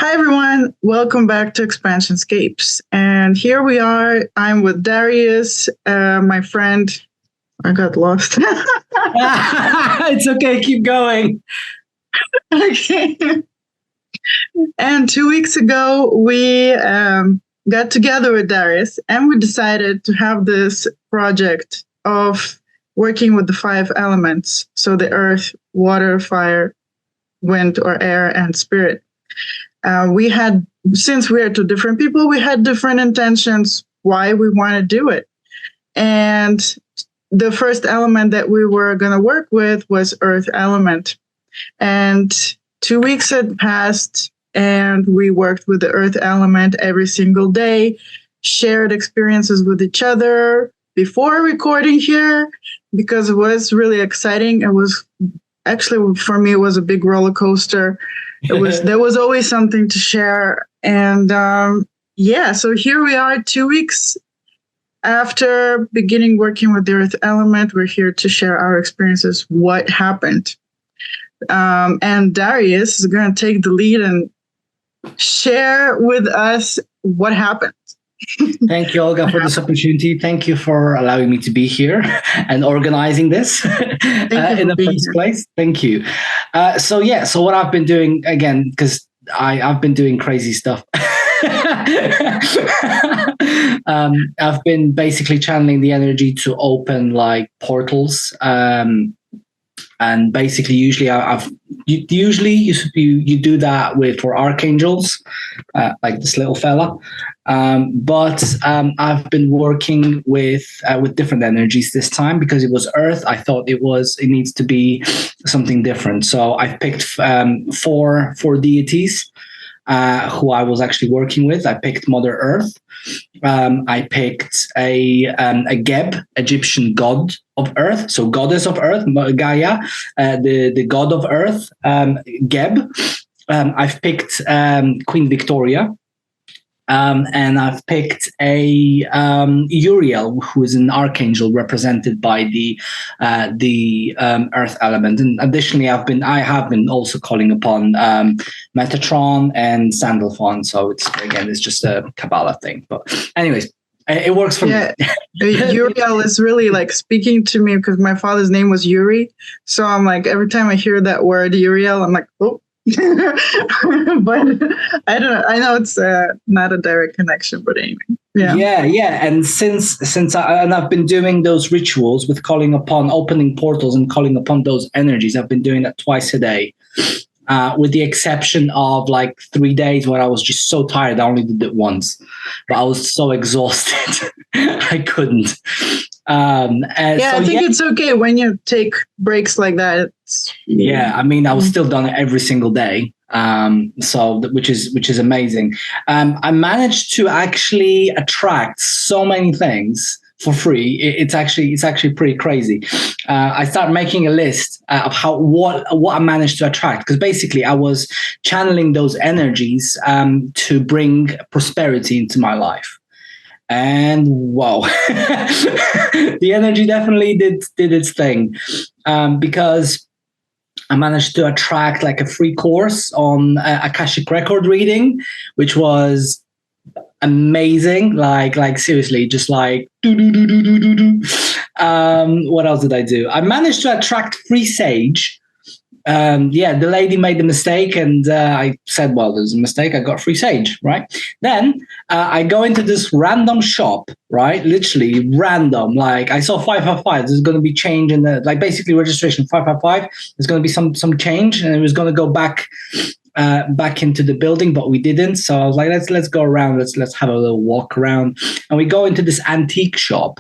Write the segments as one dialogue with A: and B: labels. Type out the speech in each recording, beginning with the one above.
A: Hi, everyone. Welcome back to Expansion Scapes. And here we are. I'm with Dariusz, my friend. I got lost.
B: It's okay. Keep going.
A: Okay. And 2 weeks ago, we got together with Dariusz and we decided to have this project of working with the 5 elements. So the earth, water, fire, wind or air, and spirit. Since we are 2 different people, we had different intentions why we want to do it. And the first element that we were going to work with was earth element. And 2 weeks had passed and we worked with the earth element every single day, shared experiences with each other before recording here, because it was really exciting. It was actually, for me, it was a big roller coaster. There was always something to share. And so here we are 2 weeks after beginning working with the earth element. We're here to share our experiences, what happened. And Dariusz is going to take the lead and share with us what happened.
B: Thank you, Olga, for this opportunity. Thank you for allowing me to be here and organizing this in the first place. Thank you. So what I've been doing, again, because I've been doing crazy stuff. I've been basically channeling the energy to open like portals. And basically, usually you do that for archangels, like this little fella. But I've been working with different energies this time because it was Earth. I thought it needs to be something different. So I picked four deities who I was actually working with. I picked Mother Earth. I picked a Geb, Egyptian god of Earth, so goddess of Earth, Gaia, the god of Earth, Geb. I've picked Queen Victoria. And I've picked a Uriel, who is an archangel represented by the earth element. And additionally, I have been also calling upon Metatron and Sandalphon. So it's just a Kabbalah thing. But anyways, it works for me.
A: Uriel is really like speaking to me because my father's name was Yuri. So I'm like, every time I hear that word Uriel, I'm like, oh. But I don't know. I know it's not a direct connection, but anyway.
B: Yeah. And since I've been doing those rituals with calling upon opening portals and calling upon those energies, I've been doing that twice a day. With the exception of like 3 days where I was just so tired, I only did it once. But I was so exhausted, I couldn't. I think it's okay when you take breaks like that. I was still done it every single day. Which is amazing. I managed to actually attract so many things for free. It's actually pretty crazy. I started making a list of what I managed to attract, because basically I was channeling those energies to bring prosperity into my life. And wow, the energy definitely did its thing, because I managed to attract like a free course on Akashic record reading, which was amazing. Like seriously, just like do. What else did I do? I managed to attract free sage. The lady made a mistake, and I said, well, there's a mistake. I got free sage, right? Then I go into this random shop, right? Literally random. Like I saw 555. There's going to be change in the basically registration 555. There's going to be some change, and it was going to go back into the building, but we didn't. So I was like, let's go around. Let's have a little walk around, and we go into this antique shop.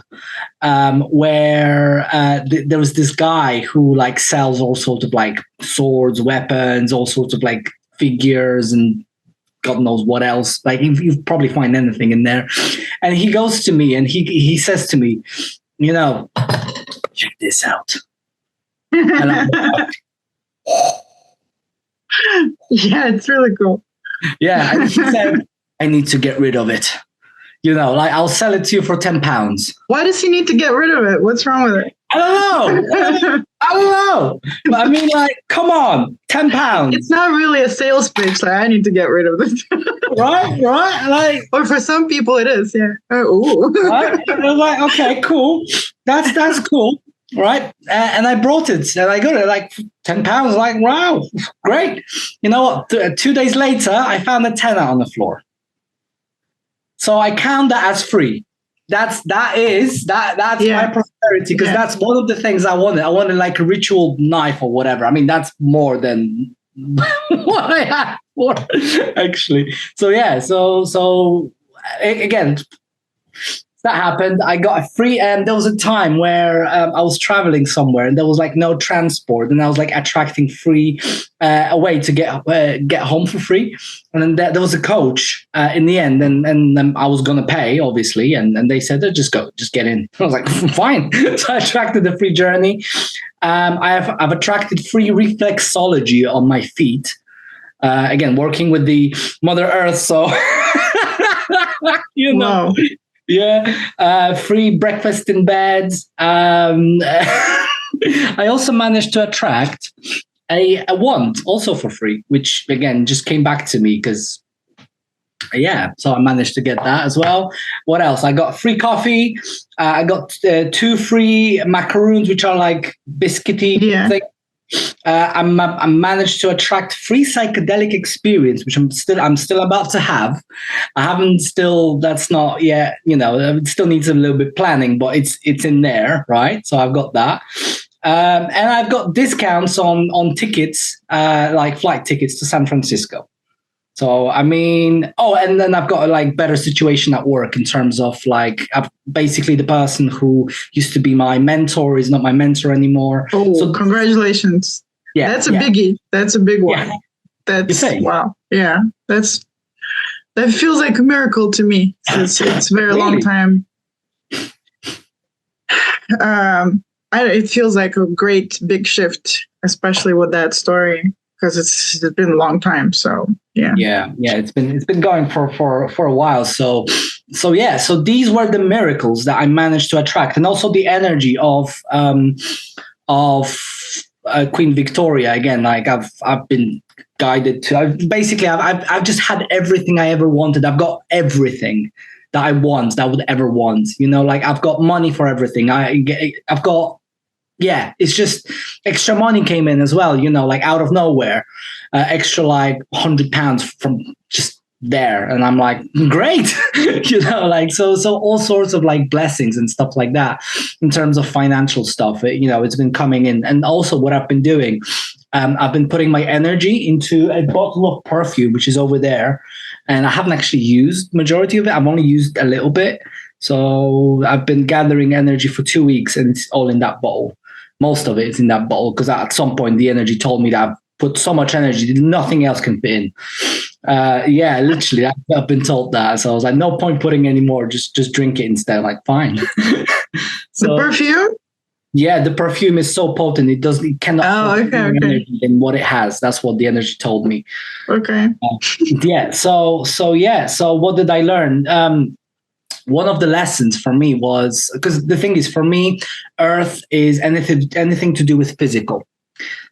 B: Where there was this guy who like sells all sorts of like swords, weapons, all sorts of like figures, and God knows what else. Like you probably find anything in there. And he goes to me and he says to me, check this out. And I'm like,
A: yeah, it's really cool.
B: Yeah, and he said, I need to get rid of it. You know, like I'll sell it to you for £10.
A: Why does he need to get rid of it? What's wrong with it?
B: I don't know. I don't know. But I mean, like, come on, £10.
A: It's not really a sales pitch. Like, I need to get rid of this.
B: Right. Like,
A: or for some people it is. Yeah. Ooh.
B: Right? I was like, okay, cool. That's cool. Right. And I brought it and I got it like £10. Like, wow, great. You know what? 2 days later, I found a tenner on the floor. So I count that as free. That's my prosperity, because that's one of the things I wanted. I wanted like a ritual knife or whatever. I mean, that's more than what I had for, actually. So yeah, so again, that happened. I got a free, and there was a time where I was traveling somewhere and there was like no transport, and I was like attracting free a way to get home for free. And then there was a coach in the end, and I was gonna pay, obviously, and they said, just get in. I was like, fine. So I attracted the free journey. I've attracted free reflexology on my feet. Again, working with the Mother Earth, so you know. Wow. Yeah, free breakfast in beds. I also managed to attract a wand, also for free, which again just came back to me because, so I managed to get that as well. What else? I got free coffee. I got 2 free macaroons, which are like biscuity things. I managed to attract free psychedelic experience, which I'm still about to have. I haven't still. That's not yet. You know, it still needs a little bit planning, but it's in there, right? So I've got that, and I've got discounts on tickets, like flight tickets to San Francisco. So I mean, and then I've got a like better situation at work in terms of like basically the person who used to be my mentor is not my mentor anymore.
A: Oh, so congratulations! Yeah, that's a biggie. That's a big one. Yeah. That's wow. Yeah, that feels like a miracle to me. It's a very long time. It feels like a great big shift, especially with that story, because it's been a long time. So yeah. It's been going for a while. So these were the miracles that I managed to attract, and also the energy of Queen Victoria. Again, like I've been guided to. I've just had everything I ever wanted. I've got everything that I want, that I would ever want. You know, like I've got money for everything. I've got. Yeah, it's just extra money came in as well, you know, like out of nowhere, extra like £100 from just there. And I'm like, great, you know, like, so all sorts of like blessings and stuff like that in terms of financial stuff, it's been coming in. And also what I've been doing, I've been putting my energy into a bottle of perfume, which is over there. And I haven't actually used majority of it. I've only used a little bit. So I've been gathering energy for 2 weeks and it's all in that bottle. Most of it is in that bottle because at some point the energy told me that I've put so much energy that nothing else can fit in. Literally, I've been told that. So I was like, no point putting any more. Just drink it instead. Like, fine. So, the perfume?
B: Yeah, the perfume is so potent. It cannot energy than what it has. That's what the energy told me.
A: Okay.
B: So what did I learn? One of the lessons for me was, because the thing is, for me, earth is anything to do with physical.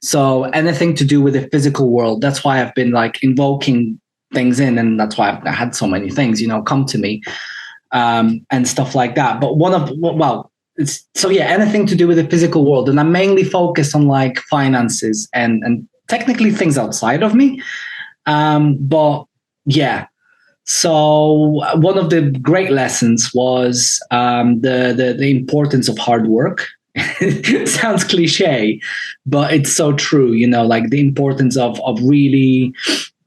B: So anything to do with the physical world. That's why I've been like invoking things in, and that's why I've had so many things, come to me, and stuff like that. But anything to do with the physical world. And I'm mainly focused on like finances and technically things outside of me. So one of the great lessons was the importance of hard work. It sounds cliche, but it's so true, like the importance of really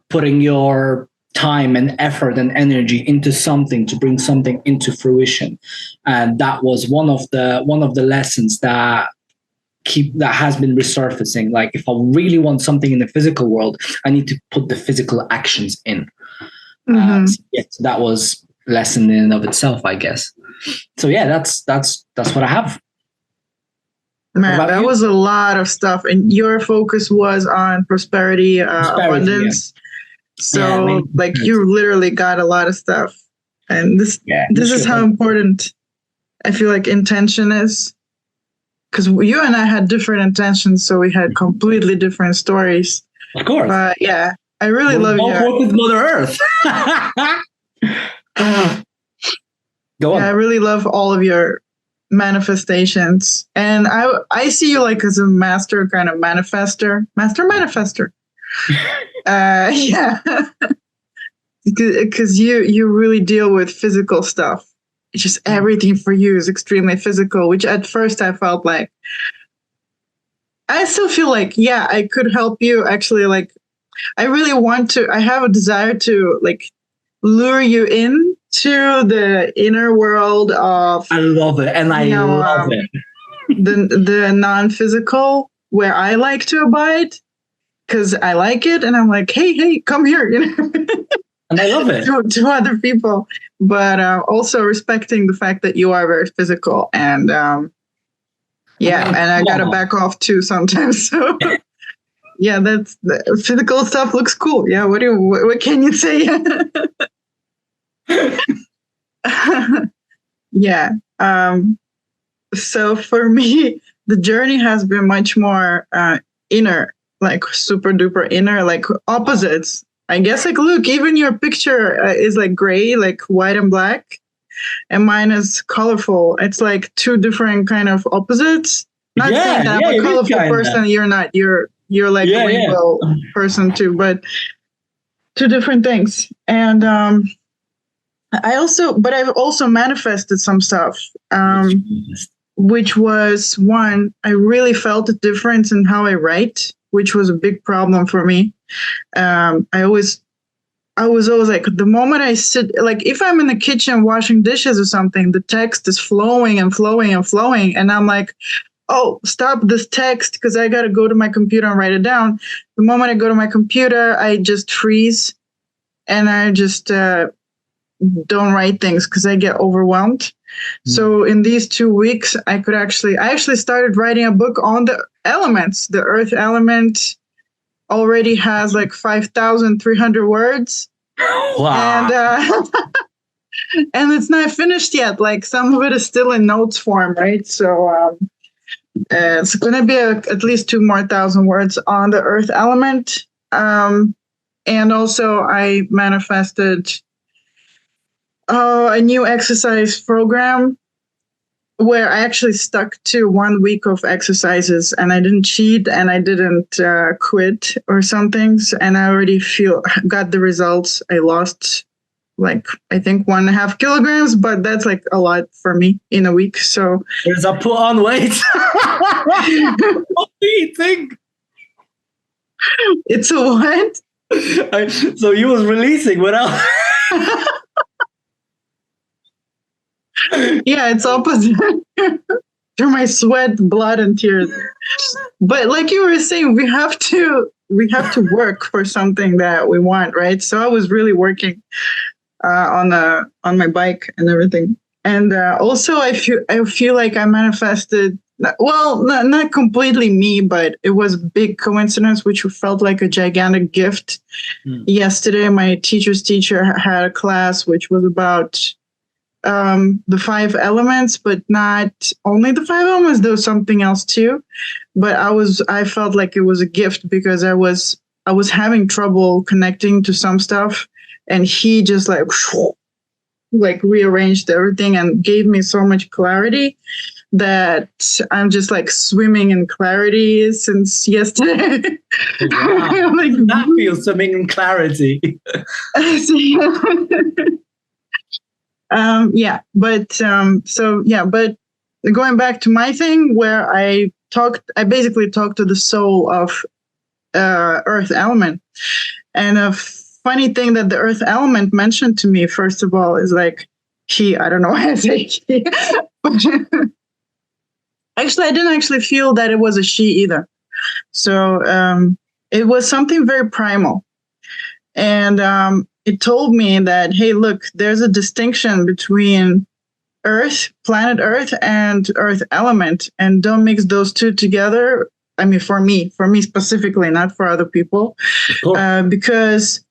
B: putting your time and effort and energy into something to bring something into fruition. And that was one of the lessons that has been resurfacing. Like if I really want something in the physical world, I need to put the physical actions in. So that was a lesson in and of itself, I guess. So yeah, that's what I have.
A: Man, that was a lot of stuff, and your focus was on prosperity, abundance. Yeah. So, you literally got a lot of stuff, And this is how important I feel like intention is. Because you and I had different intentions, so we had completely different stories.
B: Of course.
A: But yeah, I really love you.
B: Both work with Mother Earth. Go on.
A: Yeah, I really love all of your manifestations. And I see you like as a master kind of manifester. Master manifester. Yeah. Because you really deal with physical stuff. It's just everything for you is extremely physical, which at first I felt like, I still feel like, yeah, I could help you. Actually, like, I really want to, I have a desire to like lure you in to the inner world of,
B: I love it. And I love it.
A: the non-physical, where I like to abide, because I like it. And I'm like, hey, come here, you know.
B: And I love it.
A: to other people, but also respecting the fact that you are very physical, and yeah, and I gotta back off too sometimes. So yeah, that's the physical stuff looks cool. Yeah, what can you say? Yeah. So for me, the journey has been much more inner, like super duper inner, like opposites. I guess, like, look, even your picture is like gray, like white and black, and mine is colorful. It's like two different kind of opposites. Not saying that I'm a colorful person. You're not. You're like a rainbow person too, but two different things. And I've also manifested some stuff, which was one, I really felt a difference in how I write, which was a big problem for me. I was always like, the moment I sit, like if I'm in the kitchen washing dishes or something, the text is flowing and flowing and flowing. And I'm like, oh, stop this text, because I got to go to my computer and write it down. The moment I go to my computer, I just freeze and I just don't write things because I get overwhelmed. Mm-hmm. So in these 2 weeks, I actually started writing a book on the elements. The earth element already has like 5,300 words.
B: Wow.
A: And it's not finished yet. Like some of it is still in notes form, right? So it's going to be at least 2,000 more words on the earth element. And also I manifested a new exercise program where I actually stuck to 1 week of exercises, and I didn't cheat and I didn't quit or some things. And I already got the results. I lost like, I think 1.5 kilograms, but that's like a lot for me in a week. So
B: there's a put on weight. What do you think?
A: It's a what?
B: So you was releasing without.
A: Yeah, it's opposite. Through my sweat, blood, and tears. But like you were saying, we have to work for something that we want, right? So I was really working on my bike and everything. And also I feel like I manifested, well, not completely me, but it was a big coincidence, which felt like a gigantic gift. Yesterday, my teacher's teacher had a class which was about the 5 elements, but not only the 5 elements, there was something else too. But I felt like it was a gift because I was having trouble connecting to some stuff, and he just like rearranged everything and gave me so much clarity that I'm just like swimming in clarity since yesterday.
B: Wow. Like, that feels swimming in clarity.
A: But going back to my thing where I basically talked to the soul of earth element. And a funny thing that the earth element mentioned to me, first of all, is like I don't know why I say she. Actually, I didn't actually feel that it was a she either. So it was something very primal. And it told me that, hey, look, there's a distinction between Earth, planet Earth, and Earth element, and don't mix those two together. I mean, for me specifically, not for other people, because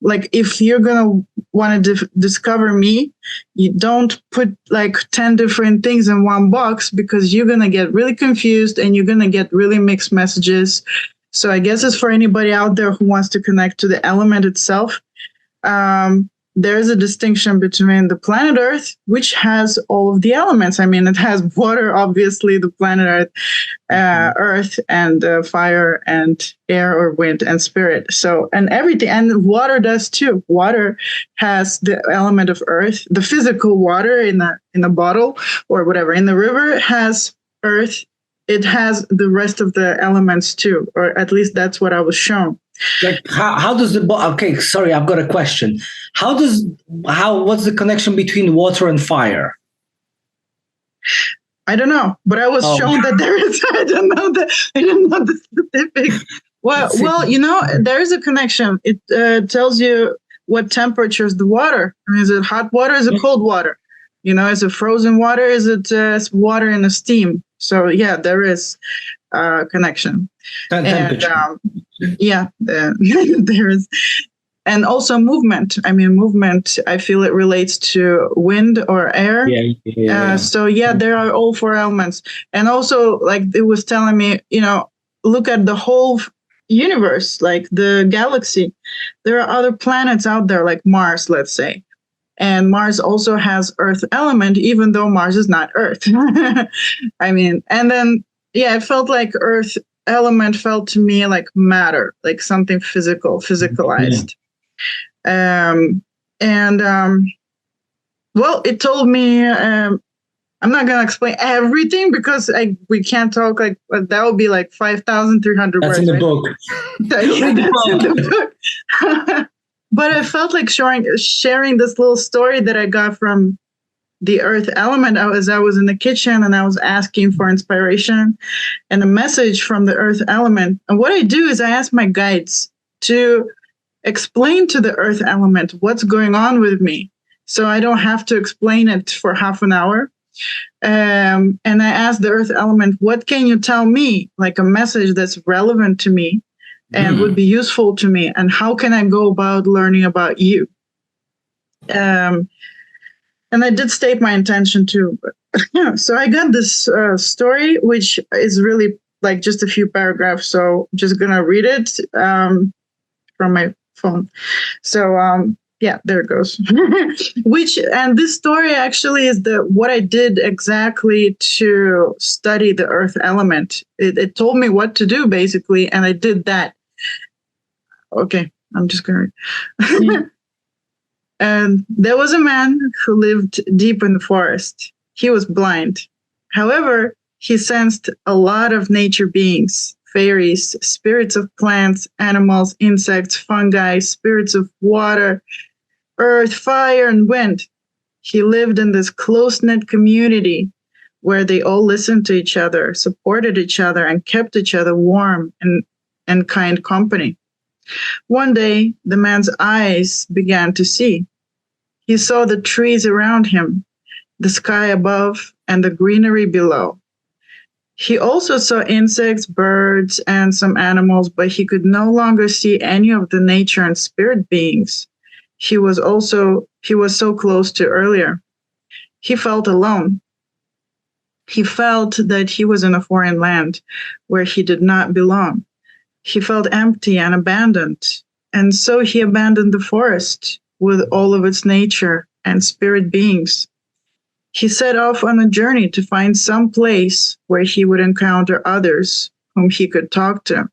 A: like if you're gonna want to discover me, you don't put like 10 different things in one box, because you're gonna get really confused and you're gonna get really mixed messages. So I guess it's for anybody out there who wants to connect to the element itself. There is a distinction between the planet Earth, which has all of the elements. I mean, it has water, obviously, the planet Earth, Earth and fire and air or wind and spirit. So, and everything, and water does too. Water has the element of earth. The physical water in a bottle or whatever in the river has earth. It has the rest of the elements too, or at least that's what I was shown.
B: Like how does okay, sorry, I've got a question. What's the connection between water and fire?
A: I don't know, but I was shown that there is. I didn't know the specifics. Well, there is a connection. It tells you what temperature is the water. I mean, is it hot water? Is it cold water? Is it frozen water? Is it water in a steam? So yeah, there is a connection. And there is. And also movement. I mean, movement, I feel it relates to wind or air. So there are all 4 elements. And also, like it was telling me, look at the whole universe, like the galaxy. There are other planets out there, like Mars, let's say. And Mars also has earth element, even though Mars is not earth. I mean, and then, it felt like earth element felt to me like matter, like something physicalized. Well, it told me, I'm not going to explain everything because we can't talk like, that would be like 5,300 words.
B: That's in the book.
A: That's in the book. But I felt like sharing this little story that I got from the earth element as I was in the kitchen and I was asking for inspiration and a message from the earth element. And what I do is I ask my guides to explain to the earth element what's going on with me, so I don't have to explain it for half an hour. And I ask the earth element, what can you tell me, like a message that's relevant to me and would be useful to me, and how can I go about learning about you? And I did state my intention too. So I got this story, which is really like just a few paragraphs. So I'm just gonna read it from my phone. So there it goes. And this story actually is what I did exactly to study the earth element. It told me what to do basically, and I did that. Okay, I'm just gonna read. And there was a man who lived deep in the forest. He was blind. However, he sensed a lot of nature beings, fairies, spirits of plants, animals, insects, fungi, spirits of water, earth, fire, and wind. He lived in this close-knit community where they all listened to each other, supported each other, and kept each other warm and kind company. One day, the man's eyes began to see. He saw the trees around him, the sky above, and the greenery below. He also saw insects, birds, and some animals, but he could no longer see any of the nature and spirit beings he was so close to earlier. He felt alone. He felt that he was in a foreign land where he did not belong. He felt empty and abandoned, and so he abandoned the forest with all of its nature and spirit beings. He set off on a journey to find some place where he would encounter others whom he could talk to.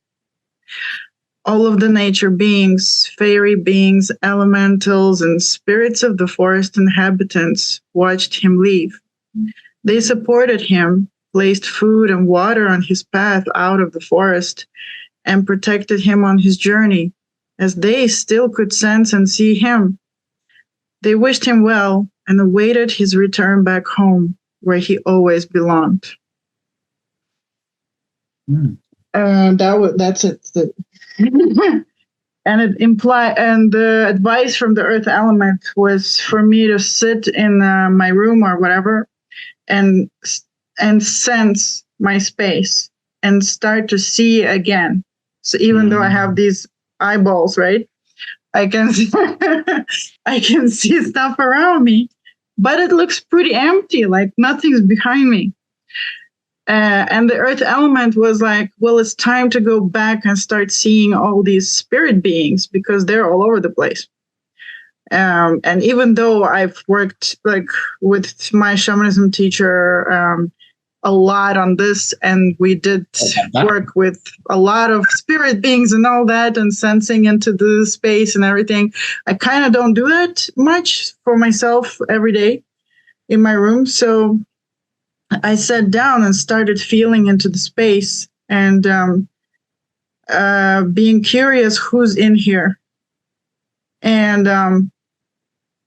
A: All of the nature beings, fairy beings, elementals, and spirits of the forest inhabitants watched him leave. They supported him, placed food and water on his path out of the forest, and protected him on his journey, as they still could sense and see him. They wished him well and awaited his return back home, where he always belonged. That's it. And it implied, and the advice from the earth element was for me to sit in my room or whatever, and sense my space and start to see again. So even though I have these eyeballs, right? I can I can see stuff around me, but it looks pretty empty, like nothing's behind me. And the earth element was like, well, it's time to go back and start seeing all these spirit beings because they're all over the place. And even though I've worked like with my shamanism teacher a lot on this, and we did work with a lot of spirit beings and all that, and sensing into the space and everything, I kind of don't do that much for myself every day in my room. So I sat down and started feeling into the space and being curious who's in here. And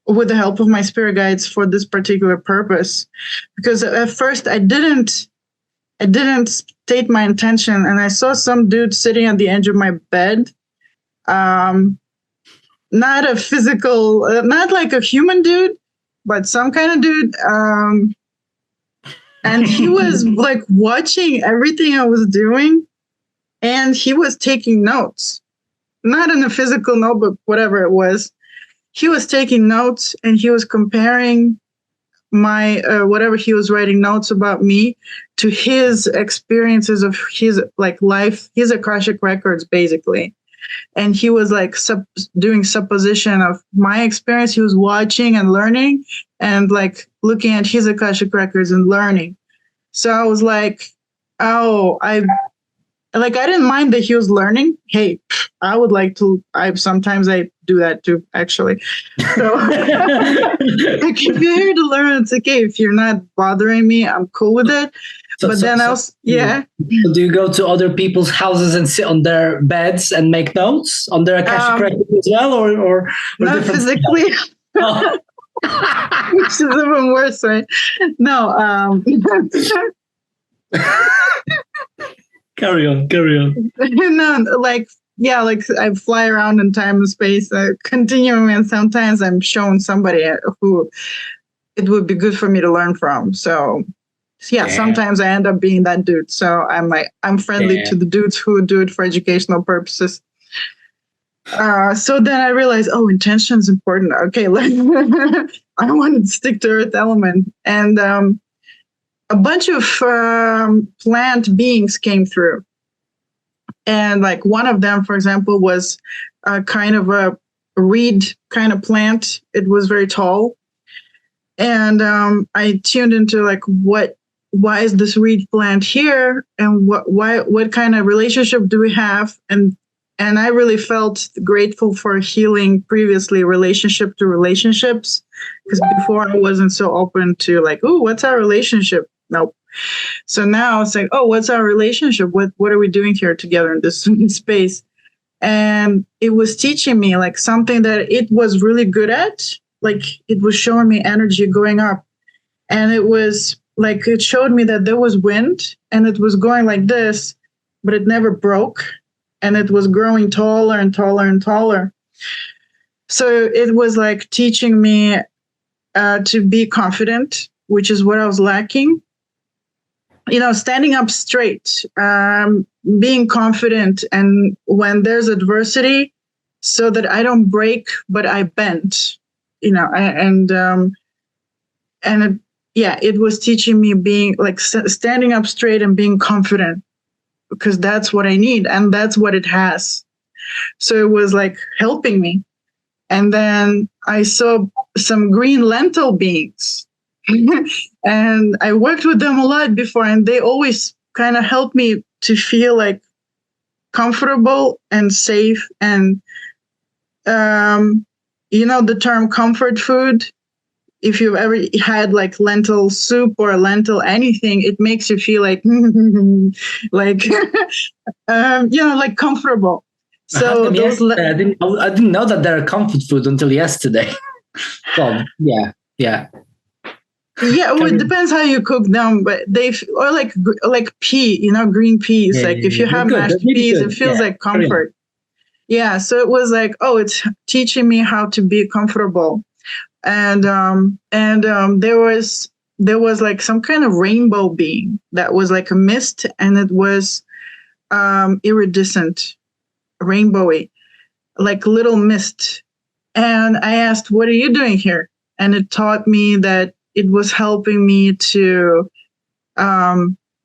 A: with the help of my spirit guides for this particular purpose, because at first I didn't state my intention, and I saw some dude sitting at the edge of my bed. Not a physical, not like a human dude, but some kind of dude. And he was like watching everything I was doing, and he was taking notes, not in a physical notebook, whatever it was. He was taking notes, and he was comparing my whatever he was writing notes about me to his experiences of his like life, his Akashic records, basically. And he was like doing supposition of my experience. He was watching and learning, and like looking at his Akashic records and learning. So I was like, oh, I didn't mind that he was learning. Hey, I would like to. Sometimes I do that too, actually. So like, if you're here to learn, it's okay. If you're not bothering me, I'm cool with it. But then yeah.
B: Do you go to other people's houses and sit on their beds and make notes on their Akashic records as well, or
A: not physically? Oh. Which is even worse, right? No.
B: Carry on.
A: No, like, yeah, like I fly around in time and space continually, and sometimes I'm showing somebody who it would be good for me to learn from. So, yeah, sometimes I end up being that dude. So I'm friendly to the dudes who do it for educational purposes. So then I realized, intention is important. Okay, I wanted to stick to earth element. And a bunch of plant beings came through. And like one of them, for example, was kind of a reed kind of plant. It was very tall. And I tuned into like, why is this reed plant here? And what kind of relationship do we have? And I really felt grateful for healing previously relationship to relationships, because before I wasn't so open to like, what's our relationship? Nope. So now it's like, what's our relationship? What are we doing here together in this space? And it was teaching me like something that it was really good at. Like it was showing me energy going up. And it was like, it showed me that there was wind and it was going like this, but it never broke. And it was growing taller and taller and taller. So it was like teaching me to be confident, which is what I was lacking. Standing up straight, being confident, and when there's adversity, so that I don't break, but I bend. It was teaching me being like standing up straight and being confident, because that's what I need, and that's what it has. So it was like helping me. And then I saw some green lentil beings. And I worked with them a lot before, and they always kind of helped me to feel like comfortable and safe. And, the term comfort food, if you've ever had like lentil soup or lentil anything, it makes you feel like, like, like comfortable. So
B: I didn't know that they're a comfort food until yesterday. Well, yeah.
A: Yeah, well, it depends how you cook them, but or like pea, green peas. If you have mashed peas, it feels like comfort. Yeah, so it was like, it's teaching me how to be comfortable, and there was like some kind of rainbow being that was like a mist, and it was iridescent, rainbowy, like little mist. And I asked, what are you doing here? And it taught me that it was helping me to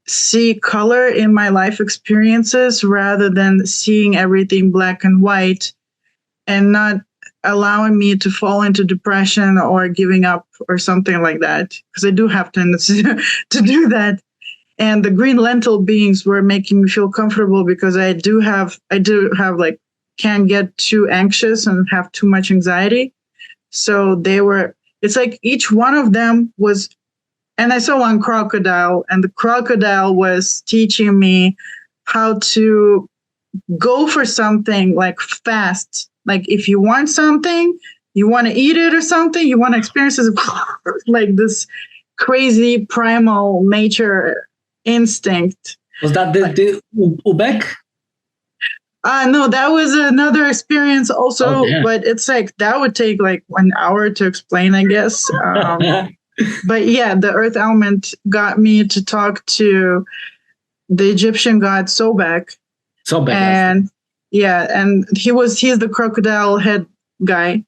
A: see color in my life experiences rather than seeing everything black and white, and not allowing me to fall into depression or giving up or something like that, because I do have tendency to do that. And the green lentil beings were making me feel comfortable, because I do have like, can't get too anxious and have too much anxiety. So it's like each one of them was, and I saw one crocodile, and the crocodile was teaching me how to go for something like fast. Like if you want something, you want to eat it or something, you want to experience it, like this crazy primal nature instinct.
B: Was that the Ubek?
A: No, that was another experience also, but it's like, that would take like 1 hour to explain, I guess. But yeah, the earth element got me to talk to the Egyptian god Sobek. And and he's the crocodile head guy.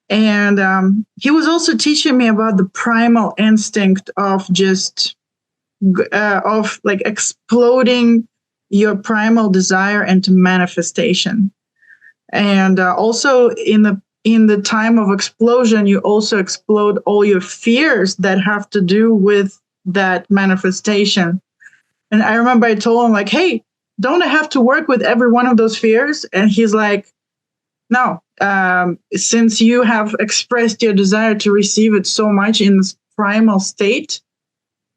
A: And he was also teaching me about the primal instinct of just of like exploding your primal desire into manifestation. And also in the time of explosion, you also explode all your fears that have to do with that manifestation. And I remember I told him, like, hey, don't I have to work with every one of those fears? And he's like, no, since you have expressed your desire to receive it so much in this primal state,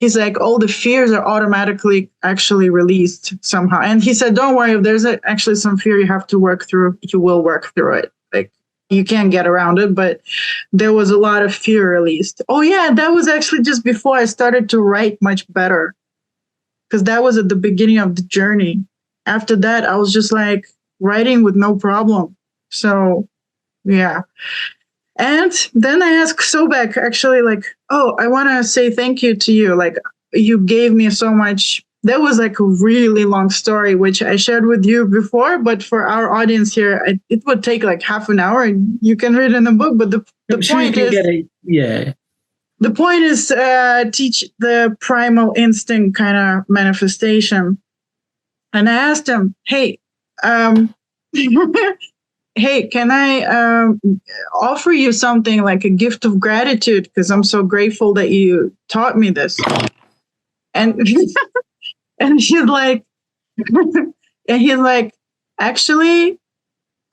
A: he's like, all the fears are automatically actually released somehow. And he said, don't worry, if there's actually some fear you have to work through, you will work through it. Like, you can't get around it, but there was a lot of fear released. Oh yeah, that was actually just before I started to write much better, because that was at the beginning of the journey. After that, I was just like writing with no problem. So yeah. And then I asked Sobek, actually, like, oh, I want to say thank you to you. Like, you gave me so much. That was like a really long story, which I shared with you before, but for our audience here, it would take like half an hour, and you can read it in the book. But the point is, the point is teach the primal instinct kind of manifestation. And I asked him, hey, hey, can I offer you something like a gift of gratitude? Because I'm so grateful that you taught me this. And and he's like, actually,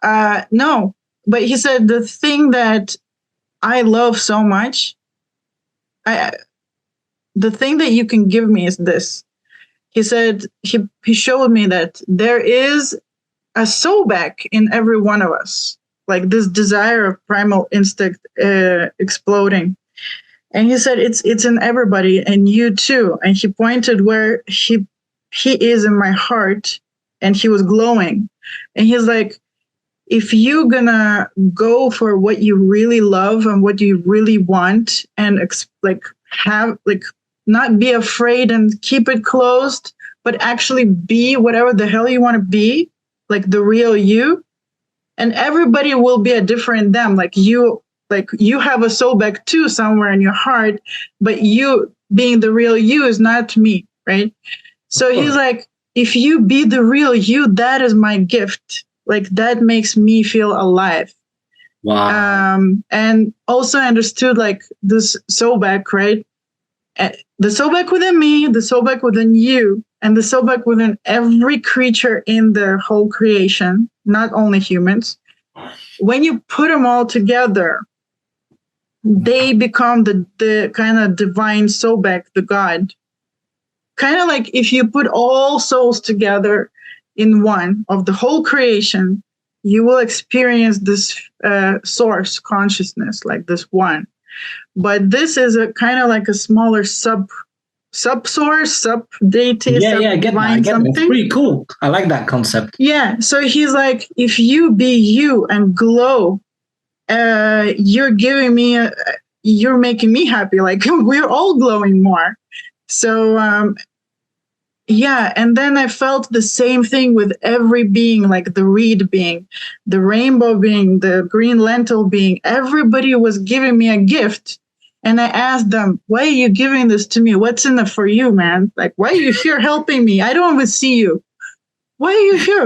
A: no. But he said, the thing that I love so much, the thing that you can give me is this. He said, he showed me that there is a Sobek in every one of us, like this desire of primal instinct exploding. And he said, it's in everybody, and you too. And he pointed where he is in my heart, and he was glowing. And he's like, if you're gonna go for what you really love and what you really want, and not be afraid and keep it closed, but actually be whatever the hell you want to be, like the real you. And everybody will be a different them. Like you have a Sobek too somewhere in your heart, but you being the real you is not me, right? So he's like, if you be the real you, that is my gift. Like, that makes me feel alive.
B: Wow.
A: And also understood like this Sobek, right? The Sobek within me, the Sobek within you, and the Sobek within every creature in the whole creation, not only humans. When you put them all together, they become the kind of divine Sobek, the God. Kind of like if you put all souls together in one of the whole creation, you will experience this source consciousness, like this one. But this is a kind of like a smaller sub-source, sub-deity,
B: I get that. It's pretty cool. I like that concept.
A: Yeah. So he's like, if you be you and glow, you're giving me, you're making me happy. Like, we're all glowing more. So yeah, and then I felt the same thing with every being, like the reed being, the rainbow being, the green lentil being. Everybody was giving me a gift. And I asked them, why are you giving this to me? What's in it for you, man? Like, why are you here helping me? I don't even see you. Why are you here?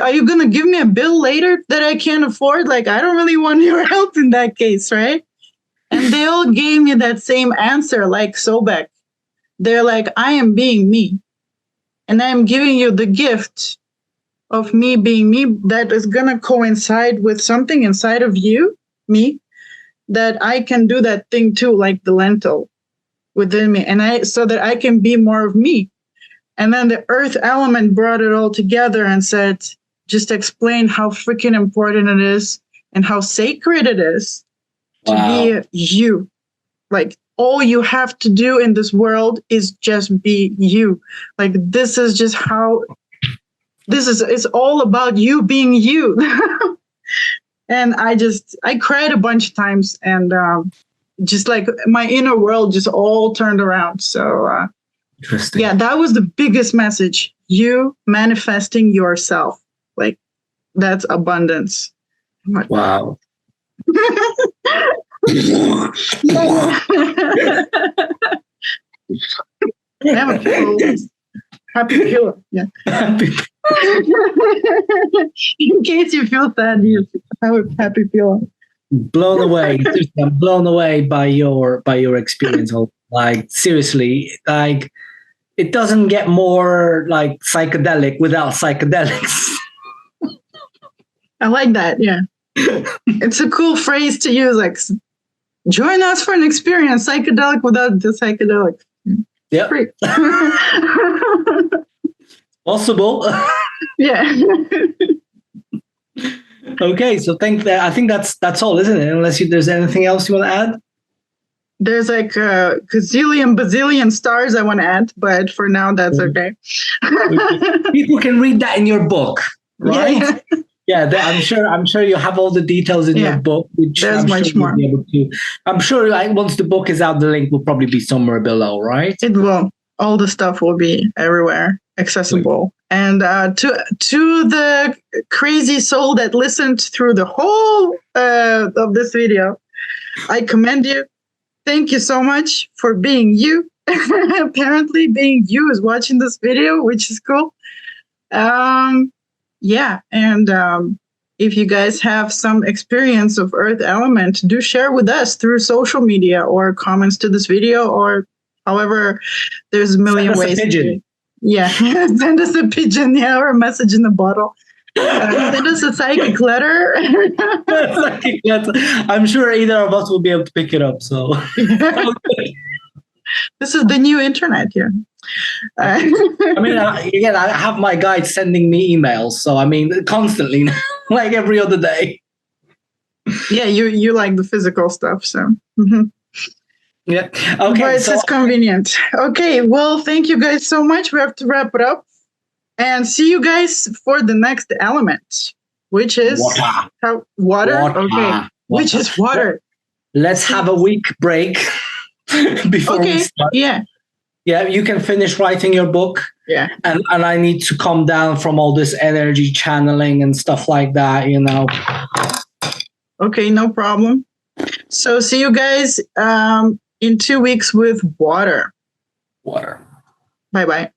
A: Are you going to give me a bill later that I can't afford? Like, I don't really want your help in that case, right? And they all gave me that same answer, like Sobek. They're like, I am being me. And I am giving you the gift of me being me that is going to coincide with something inside of you, me, that I can do that thing too, like the lentil within me. And so that I can be more of me. And then the earth element brought it all together and said, just explain how freaking important it is and how sacred it is to be you. Like, all you have to do in this world is just be you. Like, this is just how it's all about you being you. And I cried a bunch of times, and just like my inner world just all turned around. So
B: interesting.
A: Yeah, that was the biggest message. You manifesting yourself. Like, that's abundance.
B: Wow.
A: Happy pillow. Yeah. In case you feel sad, you have a happy pillow.
B: Blown away. I'm blown away by your experience. Like, seriously, like, it doesn't get more like psychedelic without psychedelics.
A: I like that. Yeah. It's a cool phrase to use. Like, join us for an experience, psychedelic without the psychedelic.
B: Yeah. Possible.
A: Yeah.
B: Okay, so I think that's all, isn't it? Unless there's anything else you want to add.
A: There's like a bazillion stars I want to add, but for now that's okay.
B: People can read that in your book, right?
A: Yeah.
B: I'm sure you have all the details in your book, which
A: there's much more.
B: I'm sure once the book is out, the link will probably be somewhere below, right?
A: It will. All the stuff will be everywhere, accessible. And to the crazy soul that listened through the whole of this video, I commend you. Thank you so much for being you. Apparently, being you is watching this video, which is cool. Yeah, and if you guys have some experience of Earth Element, do share with us through social media or comments to this video, or however, there's a million ways.
B: Send us a pigeon.
A: Yeah, send us a pigeon, yeah, or a message in the bottle. Send us a psychic letter.
B: I'm sure either of us will be able to pick it up. So
A: this is the new internet here.
B: I mean, again, I have my guide sending me emails, so I mean, constantly, like every other day.
A: Yeah, you like the physical stuff, so. Mm-hmm.
B: Yeah. Okay.
A: But it's just convenient. Okay. Well, thank you guys so much. We have to wrap it up, and see you guys for the next element, which is water. Okay. Which is water.
B: Let's have a week break before we start.
A: Yeah.
B: Yeah, you can finish writing your book.
A: Yeah.
B: And I need to calm down from all this energy channeling and stuff like that, you know.
A: Okay, no problem. So see you guys in 2 weeks with water.
B: Water.
A: Bye-bye.